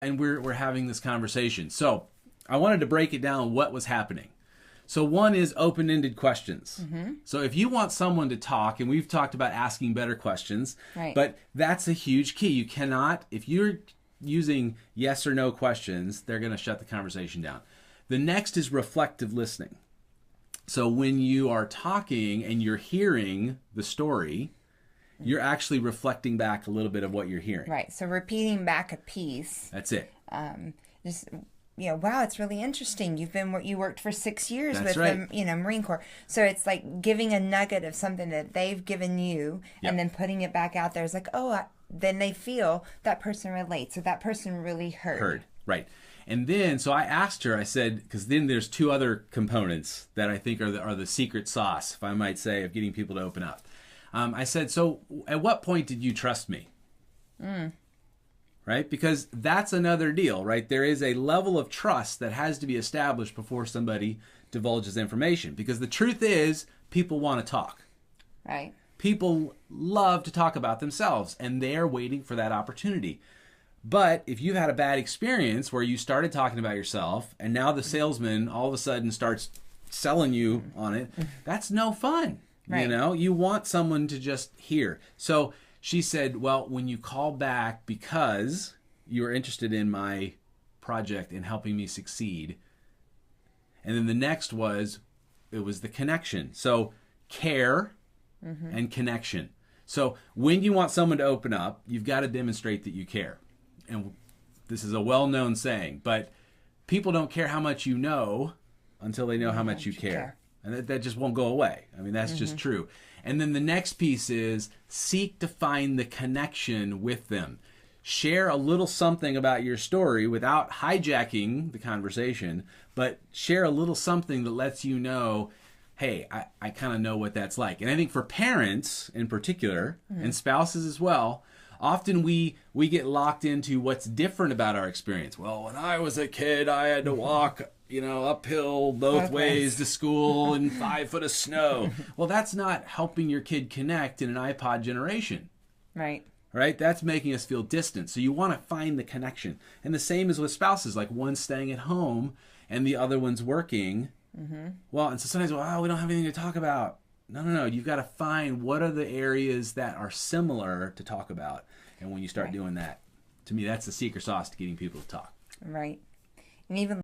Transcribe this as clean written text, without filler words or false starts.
and we're having this conversation. So I wanted to break it down what was happening. So one is open-ended questions. So if you want someone to talk, and we've talked about asking better questions, Right. but that's a huge key. You cannot, if you're using yes or no questions, they're going to shut the conversation down. The next is reflective listening. So when you are talking and you're hearing the story, you're actually reflecting back a little bit of what you're hearing. Right. So repeating back a piece. That's it. Just wow, it's really interesting. You worked for 6 years That's with right. the Marine Corps. So it's like giving a nugget of something that they've given you, Yep. and then putting it back out there. It's like, then they feel that person relates. So that person really heard. Right. And then, so I asked her, I said, because then there's two other components that I think are the secret sauce, if I might say, of getting people to open up. I said, so at what point did you trust me? Right? Because that's another deal, right? There is a level of trust that has to be established before somebody divulges information. Because the truth is, people want to talk. Right. People love to talk about themselves, and they're waiting for that opportunity. But if you've had a bad experience where you started talking about yourself, and now the salesman all of a sudden starts selling you on it, that's no fun. Right. You want someone to just hear. So she said, well, when you call back because you were interested in my project and helping me succeed. And then the next was, it was the connection. So care and connection. So when you want someone to open up, you've got to demonstrate that you care. And this is a well-known saying, but people don't care how much you know until they know how much you care. And that just won't go away. I mean, that's just true. And then the next piece is seek to find the connection with them. Share a little something about your story without hijacking the conversation, but share a little something that lets you know, hey, I kind of know what that's like. And I think for parents in particular, and spouses as well, often we get locked into what's different about our experience. Well, when I was a kid, I had to walk uphill both ways to school in 5 foot of snow. Well, that's not helping your kid connect in an iPod generation. Right. Right? That's making us feel distant. So you want to find the connection. And the same is with spouses, like one's staying at home and the other one's working. Well, and so sometimes, we don't have anything to talk about. No. You've got to find what are the areas that are similar to talk about. And when you start doing that, to me, that's the secret sauce to getting people to talk. Right. And even